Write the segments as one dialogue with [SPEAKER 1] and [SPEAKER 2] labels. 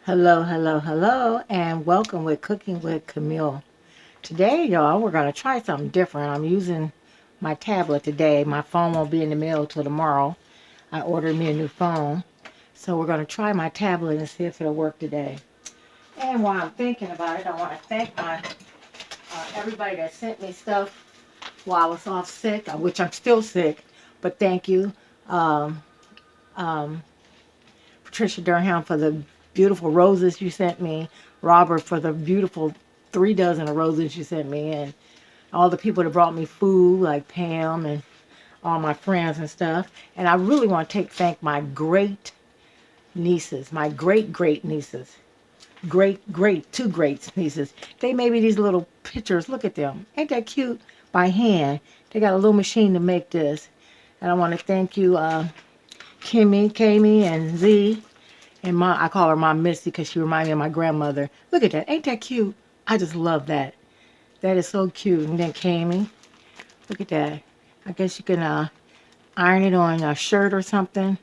[SPEAKER 1] Hello, hello, hello, and welcome with Cooking with Camille. Today, y'all, we're going to try something different. I'm using my tablet today. My phone won't be in the mail till tomorrow. I ordered me a new phone. So we're going to try my tablet and see if it'll work today. And while I'm thinking about it, I want to thank my everybody that sent me stuff while I was off sick, which I'm still sick, but thank you. Um, um, Patricia Durham for the beautiful roses you sent me, Robert for the beautiful 3 dozen of roses you sent me, and all the people that brought me food, like Pam and all my friends and stuff. And I really want to thank my great nieces, my great nieces, two great nieces. They made me these little pictures. Look at them. Ain't that cute? By hand. They got a little machine to make this. And I want to thank you, Kimmy, Kami, and Z. And I call her Mom Missy because she reminded me of my grandmother. Look at that. Ain't that cute? I just love that. That is so cute. And then Kami, look at that. I guess you can iron it on a shirt or something.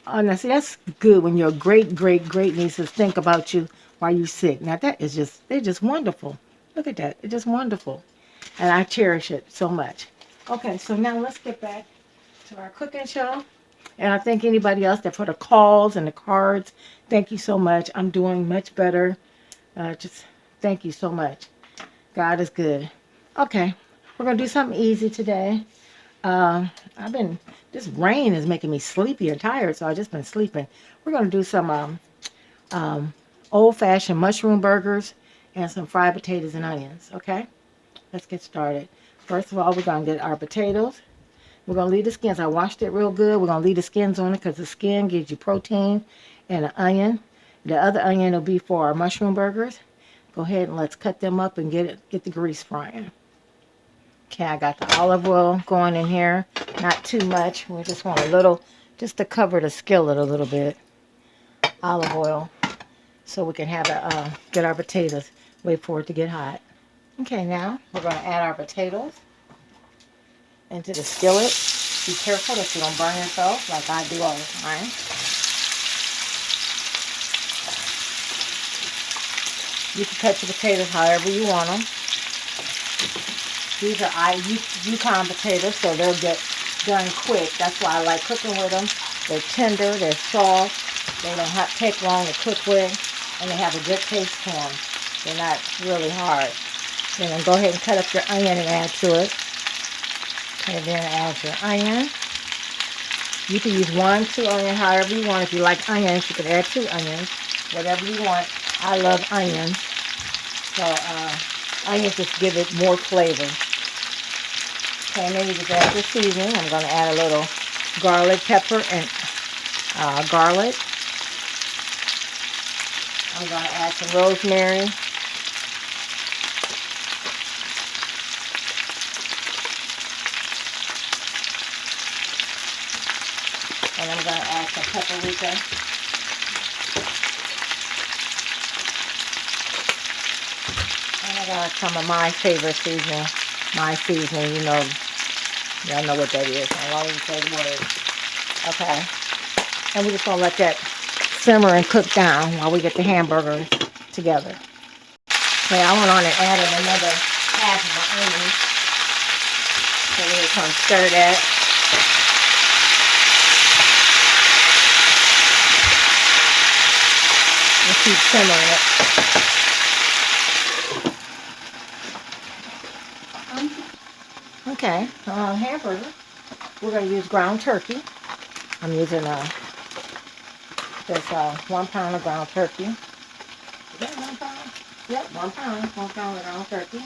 [SPEAKER 1] Oh, now see, that's good when your great nieces think about you while you're sick. Now that is they're just wonderful. Look at that. It's just wonderful. And I cherish it so much. Okay, so now let's get back to our cooking show. And I thank anybody else that for the calls and the cards. Thank you so much. I'm doing much better. Just thank you so much. God is good. Okay, we're gonna do something easy today. I've been this rain is making me sleepy and tired, so I've just been sleeping. We're gonna do some um, old-fashioned mushroom burgers and some fried potatoes and onions. Okay, let's get started. First of all, we're gonna get our potatoes. We're going to leave the skins. I washed it real good. We're going to leave the skins on it because the skin gives you protein and an onion. The other onion will be for our mushroom burgers. Go ahead and let's cut them up and get the grease frying. Okay, I got the olive oil going in here. Not too much. We just want a little, just to cover the skillet a little bit. Olive oil. So we can have get our potatoes. Wait for it to get hot. Okay, now we're going to add our potatoes into the skillet. Be careful that you don't burn yourself like I do all the time. You can cut your potatoes however you want them. These are Yukon potatoes, so they'll get done quick. That's why I like cooking with them. They're tender, they're soft, they don't take long to cook with, and they have a good taste to them. They're not really hard. Then go ahead and cut up your onion and add to it. And then add your onion. You can use 1, 2 onions, however you want. If you like onions, you can add 2 onions, whatever you want. I love onions, so onions just give it more flavor. Okay, and then you just add your seasoning. I'm going to add a little garlic pepper and garlic. I'm going to add some rosemary. And I'm going to add some paprika. And I got some of my favorite seasoning. My seasoning, y'all know what that is. I won't even say the word. Okay. And we're just going to let that simmer and cook down while we get the hamburgers together. Okay, I went on and added another half of my onions. So we're going to stir that. And keep simmering it. Okay, hamburger. We're going to use ground turkey. I'm using this 1 pound of ground turkey. Is that 1 pound? Yep, 1 pound. 1 pound of ground turkey.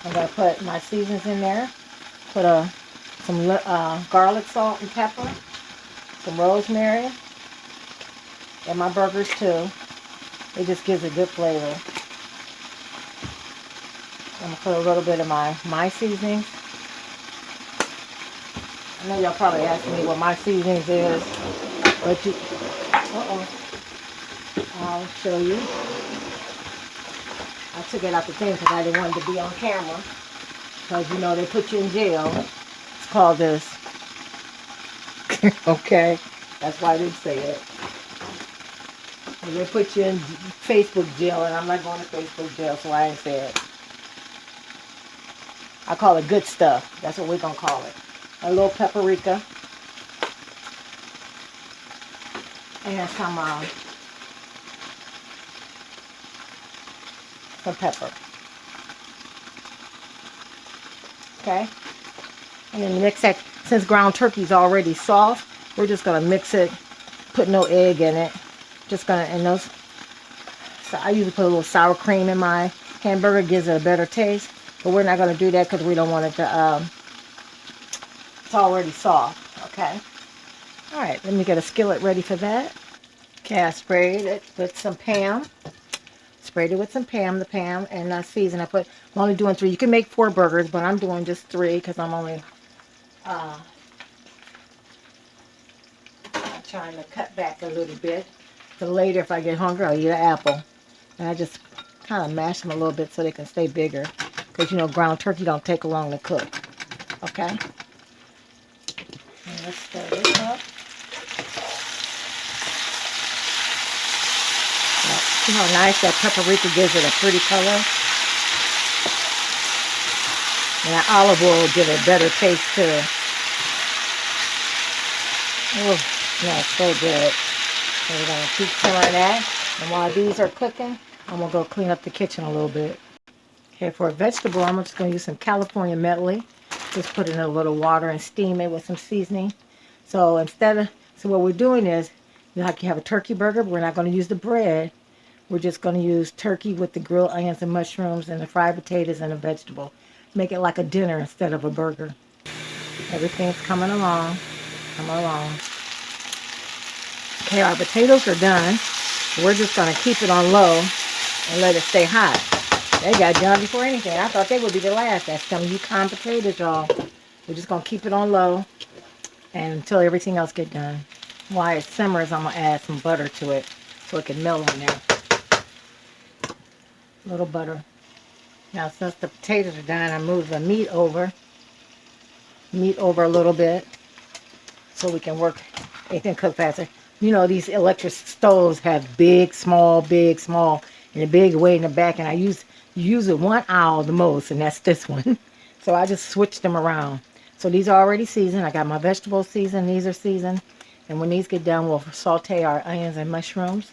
[SPEAKER 1] I'm going to put my seasons in there. Put some garlic, salt, and pepper. Some rosemary. And my burgers too. It just gives a good flavor. I'm going to put a little bit of my seasonings. I know y'all probably asking me what my seasonings is, but I'll show you. I took it out the thing because I didn't want it to be on camera, because they put you in jail. It's called this. Okay, that's why I didn't say it. They put you in Facebook jail, and I'm not going to Facebook jail, so I ain't say it. I call it good stuff. That's what we're going to call it. A little paprika. And some pepper. Okay? And then mix that. Since ground turkey's already soft, we're just going to mix it. Put no egg in it. Just going to, and those, so I usually put a little sour cream in my hamburger. Gives it a better taste. But we're not going to do that because we don't want it to, it's already soft. Okay? Alright, let me get a skillet ready for that. Okay, I sprayed it with some Pam. Sprayed it with some Pam, and season. I'm only doing 3. You can make 4 burgers, but I'm doing just 3 because I'm only trying to cut back a little bit. So later, if I get hungry, I'll eat an apple. And I just kind of mash them a little bit so they can stay bigger. Because, you know, ground turkey don't take long to cook. Okay? And let's stir this up. See how nice that paprika gives it a pretty color? And that olive oil will give it a better taste too. Oh, smells so good. So we're going to keep simmering that. And while these are cooking, I'm going to go clean up the kitchen a little bit. Okay, for a vegetable, I'm just going to use some California medley. Just put it in a little water and steam it with some seasoning. So so what we're doing is, like you have a turkey burger, but we're not going to use the bread. We're just going to use turkey with the grilled onions and mushrooms and the fried potatoes and a vegetable. Make it like a dinner instead of a burger. Everything's coming along. Okay, our potatoes are done. We're just going to keep it on low and let it stay hot. They got done before anything. I thought they would be the last. That's some Yukon potatoes, y'all. We're just going to keep it on low and until everything else gets done. While it simmers, I'm going to add some butter to it so it can melt on there. A little butter. Now, since the potatoes are done, I moved the meat over a little bit so we can it can cook faster. You know, these electric stoves have big, small, and a big way in the back, and I use it one aisle the most, and that's this one. So I just switched them around. So these are already seasoned. I got my vegetables seasoned. These are seasoned. And when these get done, we'll saute our onions and mushrooms.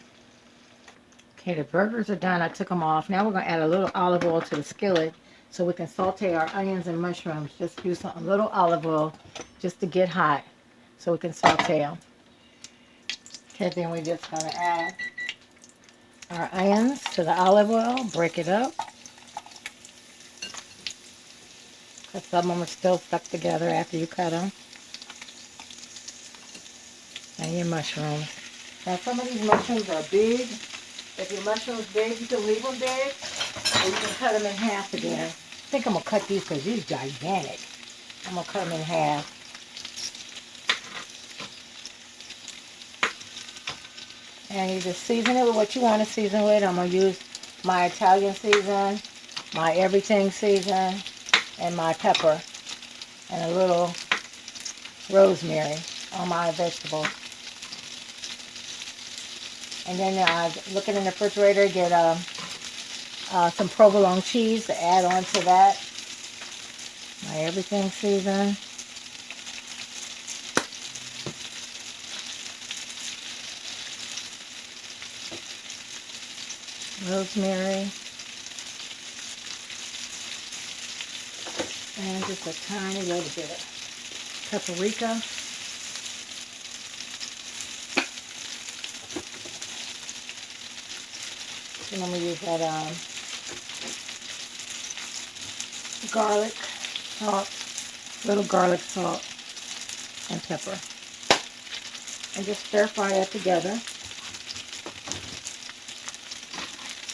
[SPEAKER 1] Okay, the burgers are done. I took them off. Now we're going to add a little olive oil to the skillet so we can saute our onions and mushrooms. Just use a little olive oil just to get hot so we can saute them. Okay, then we're just going to add our onions to the olive oil. Break it up. Because some of them are still stuck together after you cut them. And your mushrooms. Now some of these mushrooms are big. If your mushroom's big, you can leave them big. Or you can cut them in half again. I think I'm going to cut these because these are gigantic. I'm going to cut them in half. And you just season it with what you want to season with. I'm going to use my Italian season, my everything season, and my pepper, and a little rosemary on my vegetables. And then looking in the refrigerator, get some provolone cheese to add on to that. My everything season. Rosemary. And just a tiny little bit of paprika. And I'm going to use that garlic salt, little garlic salt and pepper. And just stir fry that together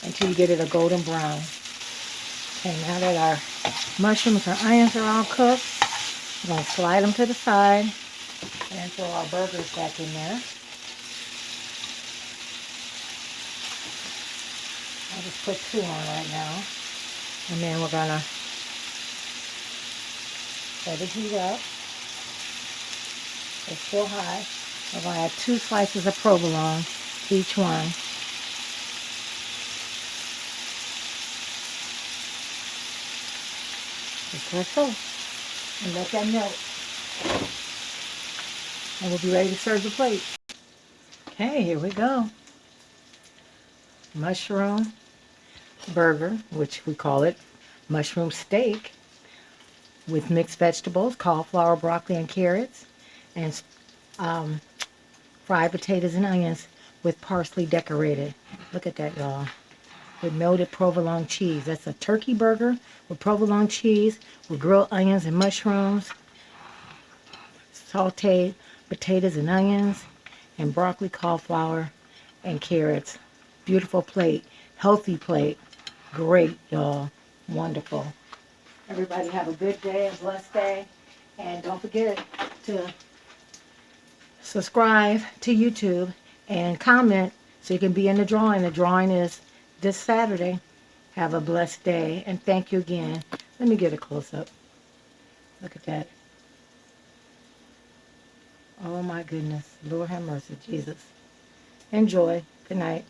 [SPEAKER 1] until you get it a golden brown. Okay, now that our mushrooms or onions are all cooked, we're going to slide them to the side and throw our burgers back in there. I'll just put 2 on right now. And then we're going to let it heat up. It's still high. We're going to add 2 slices of provolone, each one. Just like so. And let that melt. And we'll be ready to serve the plate. Okay, here we go. Mushroom burger, which we call it mushroom steak, with mixed vegetables, cauliflower, broccoli, and carrots, and um, fried potatoes and onions with parsley decorated. Look at that, y'all. With melted provolone cheese. That's a turkey burger with provolone cheese, with grilled onions and mushrooms, sauteed potatoes and onions, and broccoli, cauliflower, and carrots. Beautiful plate. Healthy plate. Great, y'all. Wonderful. Everybody have a good day, a blessed day. And don't forget to subscribe to YouTube and comment so you can be in the drawing. The drawing is this Saturday. Have a blessed day, and thank you again. Let me get a close-up. Look at that. Oh, my goodness. Lord have mercy, Jesus. Enjoy. Good night.